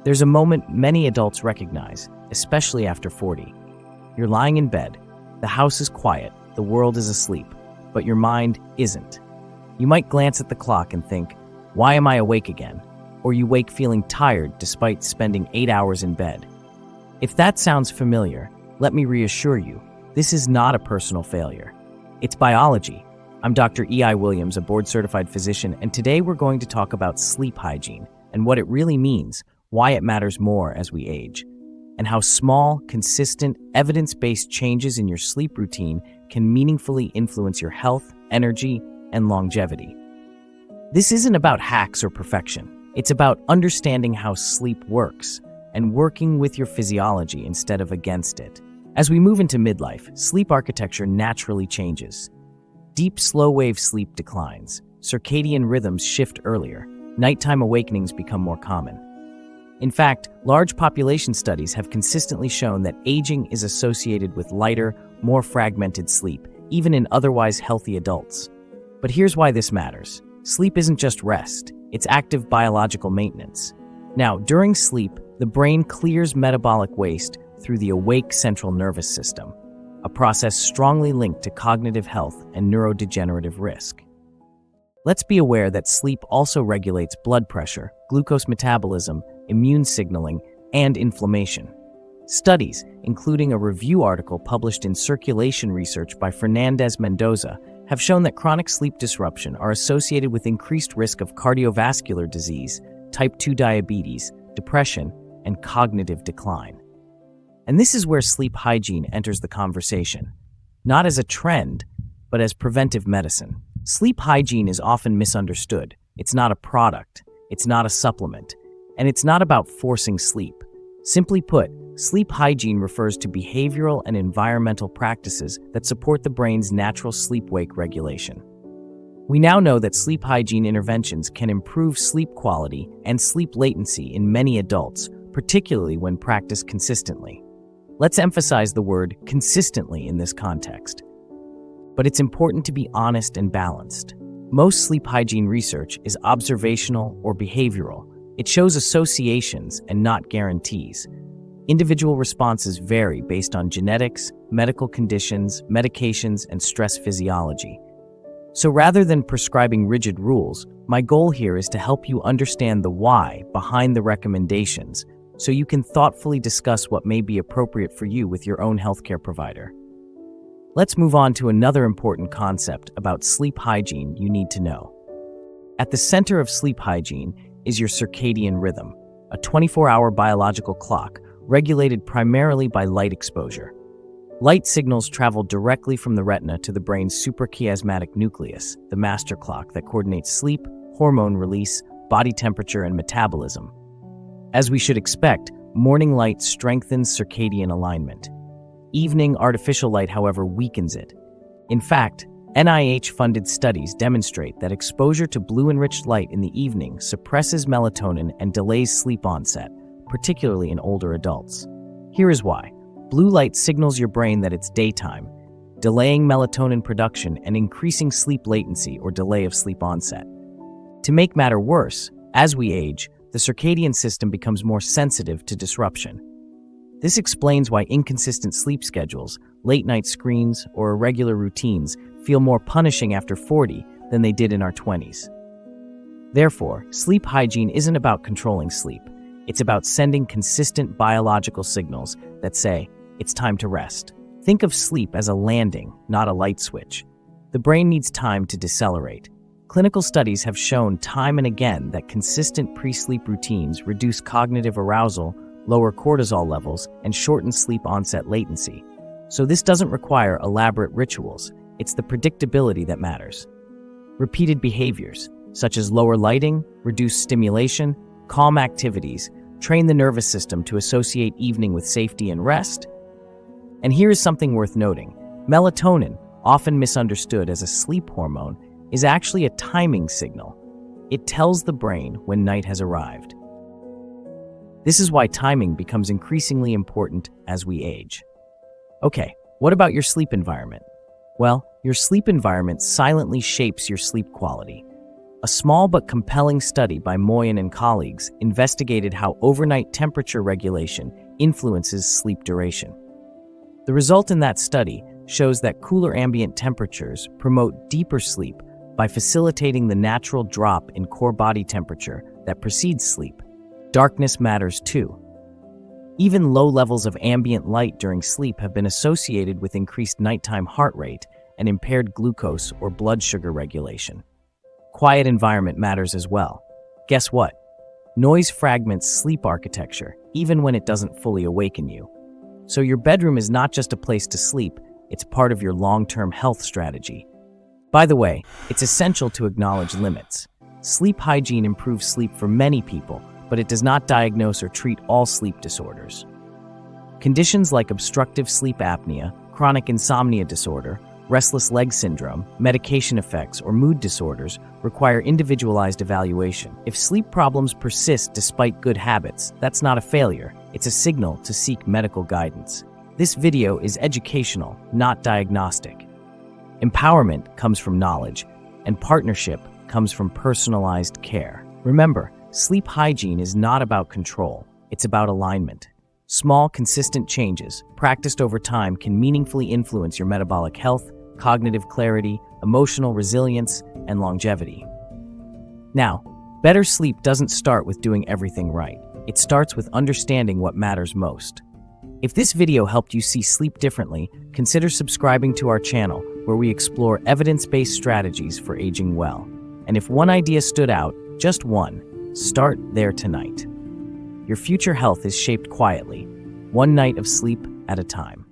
There's a moment many adults recognize, especially after 40. You're lying in bed, the house is quiet, the world is asleep, but your mind isn't. You might glance at the clock and think, "Why am I awake again?" Or you wake feeling tired despite spending 8 hours in bed. If that sounds familiar, let me reassure you, this is not a personal failure. It's biology. I'm Dr. E.I. Williams, a board-certified physician, and today we're going to talk about sleep hygiene and what it really means, why it matters more as we age, and how small, consistent, evidence-based changes in your sleep routine can meaningfully influence your health, energy, and longevity. This isn't about hacks or perfection. It's about understanding how sleep works and working with your physiology instead of against it. As we move into midlife, sleep architecture naturally changes. Deep, slow-wave sleep declines. Circadian rhythms shift earlier. Nighttime awakenings become more common. In fact, large population studies have consistently shown that aging is associated with lighter, more fragmented sleep, even in otherwise healthy adults. But here's why this matters. Sleep isn't just rest, it's active biological maintenance. Now, during sleep, the brain clears metabolic waste through the awake central nervous system, a process strongly linked to cognitive health and neurodegenerative risk. Let's be aware that sleep also regulates blood pressure, glucose metabolism, immune signaling, and inflammation. Studies, including a review article published in Circulation Research by Fernandez Mendoza, have shown that chronic sleep disruption are associated with increased risk of cardiovascular disease, type 2 diabetes, depression, and cognitive decline. And this is where sleep hygiene enters the conversation, not as a trend, but as preventive medicine. Sleep hygiene is often misunderstood. It's not a product, it's not a supplement, and it's not about forcing sleep. Simply put, sleep hygiene refers to behavioral and environmental practices that support the brain's natural sleep-wake regulation. We now know that sleep hygiene interventions can improve sleep quality and sleep latency in many adults, particularly when practiced consistently. Let's emphasize the word consistently in this context. But it's important to be honest and balanced. Most sleep hygiene research is observational or behavioral. It shows associations and not guarantees. Individual responses vary based on genetics, medical conditions, medications, and stress physiology. So rather than prescribing rigid rules, my goal here is to help you understand the why behind the recommendations so you can thoughtfully discuss what may be appropriate for you with your own healthcare provider. Let's move on to another important concept about sleep hygiene you need to know. At the center of sleep hygiene is your circadian rhythm, a 24-hour biological clock regulated primarily by light exposure. Light signals travel directly from the retina to the brain's suprachiasmatic nucleus, the master clock that coordinates sleep, hormone release, body temperature, and metabolism. As we should expect, morning light strengthens circadian alignment. Evening artificial light, however, weakens it. In fact, NIH-funded studies demonstrate that exposure to blue-enriched light in the evening suppresses melatonin and delays sleep onset, particularly in older adults. Here is why. Blue light signals your brain that it's daytime, delaying melatonin production and increasing sleep latency or delay of sleep onset. To make matter worse, as we age, the circadian system becomes more sensitive to disruption. This explains why inconsistent sleep schedules, late-night screens, or irregular routines feel more punishing after 40 than they did in our 20s. Therefore, sleep hygiene isn't about controlling sleep. It's about sending consistent biological signals that say, it's time to rest. Think of sleep as a landing, not a light switch. The brain needs time to decelerate. Clinical studies have shown time and again that consistent pre-sleep routines reduce cognitive arousal, lower cortisol levels, and shorten sleep onset latency. So this doesn't require elaborate rituals. It's the predictability that matters. Repeated behaviors, such as lower lighting, reduced stimulation, calm activities, train the nervous system to associate evening with safety and rest. And here is something worth noting. Melatonin, often misunderstood as a sleep hormone, is actually a timing signal. It tells the brain when night has arrived. This is why timing becomes increasingly important as we age. Okay, what about your sleep environment? Well, your sleep environment silently shapes your sleep quality. A small but compelling study by Moyen and colleagues investigated how overnight temperature regulation influences sleep duration. The result in that study shows that cooler ambient temperatures promote deeper sleep by facilitating the natural drop in core body temperature that precedes sleep. Darkness matters too. Even low levels of ambient light during sleep have been associated with increased nighttime heart rate and impaired glucose or blood sugar regulation. Quiet environment matters as well. Guess what? Noise fragments sleep architecture, even when it doesn't fully awaken you. So your bedroom is not just a place to sleep, it's part of your long-term health strategy. By the way, it's essential to acknowledge limits. Sleep hygiene improves sleep for many people, but it does not diagnose or treat all sleep disorders. Conditions like obstructive sleep apnea, chronic insomnia disorder, restless leg syndrome, medication effects, or mood disorders require individualized evaluation. If sleep problems persist despite good habits, that's not a failure. It's a signal to seek medical guidance. This video is educational, not diagnostic. Empowerment comes from knowledge, and partnership comes from personalized care. Remember, sleep hygiene is not about control, it's about alignment. Small, consistent changes, practiced over time, can meaningfully influence your metabolic health, cognitive clarity, emotional resilience, and longevity. Now, better sleep doesn't start with doing everything right. It starts with understanding what matters most. If this video helped you see sleep differently, consider subscribing to our channel, where we explore evidence-based strategies for aging well. And if one idea stood out, just one, start there tonight. Your future health is shaped quietly, one night of sleep at a time.